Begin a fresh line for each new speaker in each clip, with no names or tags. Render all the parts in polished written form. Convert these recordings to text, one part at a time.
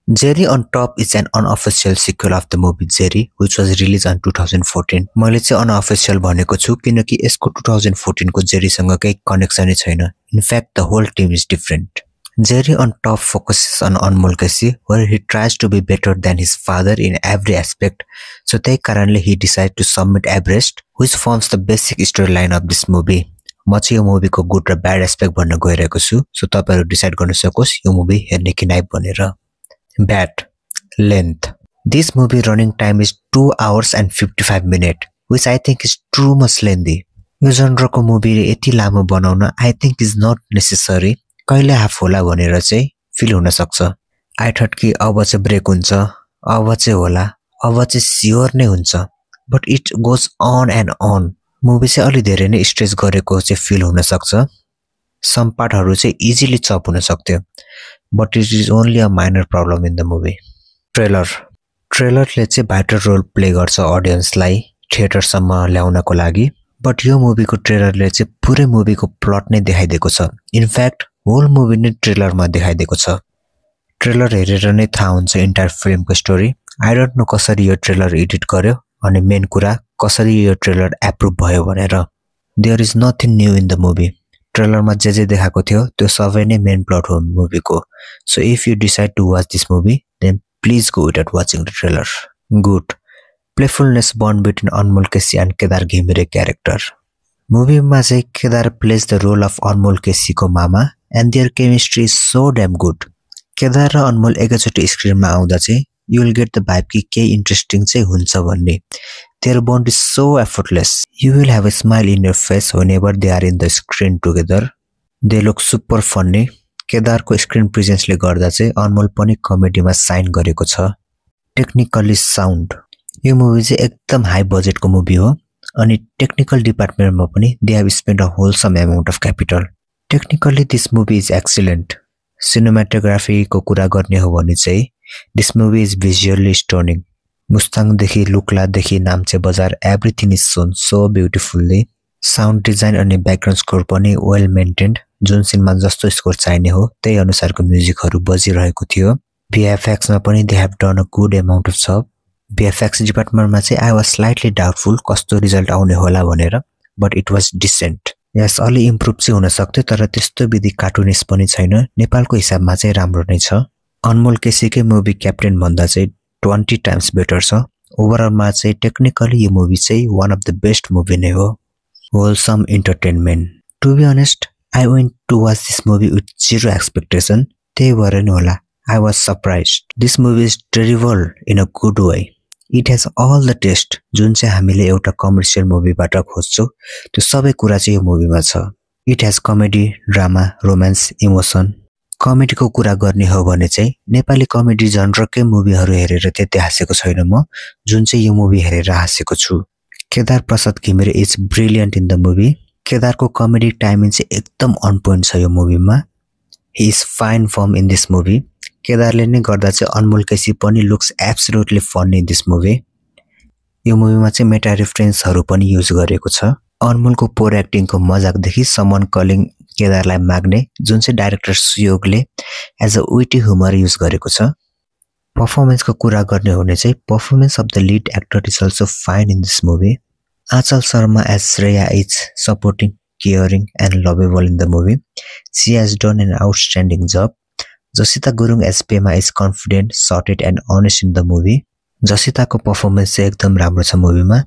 Jerry on Top is an unofficial sequel of the movie Jerry, which was released in 2014. मैले चाहिँ unofficial भनेको छु किनकि यसको 2014 को Jerry सँग केही कनेक्सन नै छैन. In fact, the whole team is different. Jerry on Top focuses on Anmol Kasi, where he tries to be better than his father in every aspect. So त्यही कारणले he decides to submit Everest, which forms the basic storyline of this movie. म चाहिँ यो मुभीको good र bad aspect भन्न गइरहेको छु. So तपाईहरु डिसाइड गर्न सकोस् यो मुभी हेर्ने कि नाइ भनेर. Bad length. This movie running time is 2 hours and 55 minutes, which I think is too much lengthy. यो जनरको मुभी यति लामो बनाउन I think is not necessary. कहिले हाफ होला भनेर चाहिँ फिल हुन सक्छ. I thought कि अब चाहिँ ब्रेक हुन्छ, अब चाहिँ होला, अब चाहिँ स्योर नै हुन्छ. But it goes on and on. Movie चाहिँ अलि धेरै नै स्ट्रेच गरेको चाहिँ फिल हुन सक्छ. Some पार्टहरु चाहिँ इजिली चप हुन सक्थ्यो. But it is only a minor problem in the movie. Trailer. Trailer ले चाहिँ vital role play गर्छ ऑडियन्सलाई थिएटर सम्म ल्याउनको लागि. But यो मुभीको ट्रेलरले चाहिँ पुरै मुभीको प्लट नै देखाइदिएको छ. In fact, होल मुभी नै ट्रेलरमा देखाइदिएको छ. ट्रेलर हेरेर नै थाहा हुन्छ एन्टायर फिल्मको स्टोरी. I don't know कसरी यो ट्रेलर एडिट गर्यो अनि मेन कुरा कसरी यो ट्रेलर एप्रुभ भयो भनेर. There is nothing new in the movie. ट्रेलरमा जे देखाएको थियो त्यो सबै नै मेन प्लट हो मुभीको. So if you decide to watch this movie, then please go without watching the trailer. Good. Playfulness bond between Anmol Kasi and Kedar Ghimire character. Movie मा चाहिँ Kedar plays the role of Anmol Kasi को मामा and their chemistry is so damn good. Kedar र Anmol एकैचोटी स्क्रिनमा आउँदा चाहिँ you will get the vibe कि केही इन्ट्रेस्टिङ चाहिँ हुन्छ भन्ने. Their bond is so effortless. You will have a smile in your face whenever they are in the screen together. They look super funny. केदारको screen प्रेजेन्सले गर्दा चाहिँ अनमोल पनि कमेडीमा साइन गरेको छ. Technically sound. यो मुभी चाहिँ एकदम हाई बजेटको मुभी हो अनि टेक्निकल डिपार्टमेन्टमा पनि they have spent a wholesome amount of capital. Technically this movie is excellent. Cinematography को कुरा गर्ने हो भने चाहिँ this movie is visually stunning. Mustang देखि लुक्ला देखि नाम्चे बजार everything is shown so beautifully. Sound design अनि background score पनि well maintained. जुन सिनमा जस्तो स्कोर चाहिने हो त्यही अनुसारको म्युजिकहरु बजिरहेको थियो. VFX मा पनि they have done a good amount of job. VFX डिपार्टमेन्टमा चाहिँ I was slightly doubtful कस्तो रिजल्ट आउने होला भनेर, but it was decent. यस अलि इम्प्रुभ चाहिँ हुन सक्थ्यो तर त्यस्तो विधि कार्टुनिस पनि छैन. नेपालको हिसाबमा चाहिँ राम्रो नै छ. अनमोल केसीकै मुभी क्याप्टेन भन्दा चाहिँ 20 times better छ. ओभरअल मा चाहिँ टेक्निकली यो मुभी चाहिँ one of the best movie नै हो. Wholesome entertainment. To be honest, I went to watch this movie with zero expectation. त्यही भएर नि होला I was surprised. This movie is terrible in a good way. It has all the taste जुन चाहिँ हामीले एउटा कमर्शियल मुभीबाट खोज्छौं त्यो सबै कुरा चाहिँ यो मुभीमा छ. It has comedy, drama, romance, emotion. कमेडीको कुरा गर्ने हो भने चाहिँ नेपाली कमेडी जनरकै मुभीहरु हेरेर त्यति हाँसेको छैन म जुन चाहिँ यो मुभी हेरेर हाँसेको छु. Kedar Prasad Ghimire is brilliant in the movie. केदारको कमेडी टाइमिङ चाहिँ एकदम अन पोइन्ट छ यो मुभीमा. He is fine form in this movie. केदारले नै गर्दा चाहिँ अनमोल केसी पनि looks absolutely funny in this movie. यो मुभीमा चाहिँ मेटा रेफरेन्सहरु पनि युज गरेको छ. अनमोलको पोर एक्टिङको मजाक देखि समन कलिङ केदारलाई माग्ने जुन चाहिँ डाइरेक्टर सुयोगले as a witty humour use गरेको छ. परफर्मेन्सको कुरा गर्ने हो भने चाहिँ performance of the lead actor is also fine in this movie. Aanchal Sharma as Shreya is supporting, caring and lovable in the movie. She has done an outstanding job. Jasita Gurung as Pema is confident, sorted and honest in the movie. Jasita को performance चाहिँ एकदम राम्रो छ मुभीमा.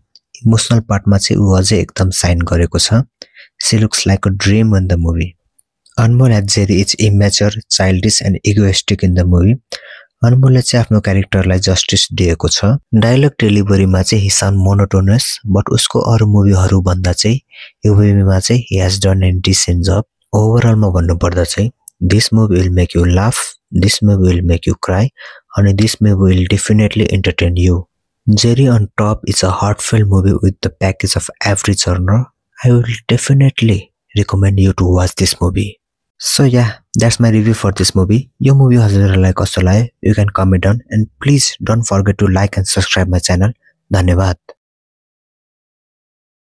Emotional पार्टमा चाहिँ उ अझै एकदम sign गरेको छ. She looks like a dream in the movie. Anmol as Jerry is immature, childish and egoistic in the movie. अनमोलले चाहिँ आफ्नो क्यारेक्टरलाई जस्टिस दिएको छ. डायलग डेलिभरीमा चाहिँ he sound monotonous, but उसको अरु मुभीहरु भन्दा चाहिँ यो मुभीमा चाहिँ he has done a decent job. Overall मा भन्नु पर्दा चाहिँ this movie will make you laugh, this movie will make you cry, and this movie will definitely entertain you. Jerry on Top is a heartfelt movie with the package of every genre. I will definitely recommend you to watch this movie. So yeah, that's my review for this movie. Yo movie हजुरहरुलाई कस्तो लाग्यो you can comment down and please don't forget to like and subscribe my channel. धन्यवाद.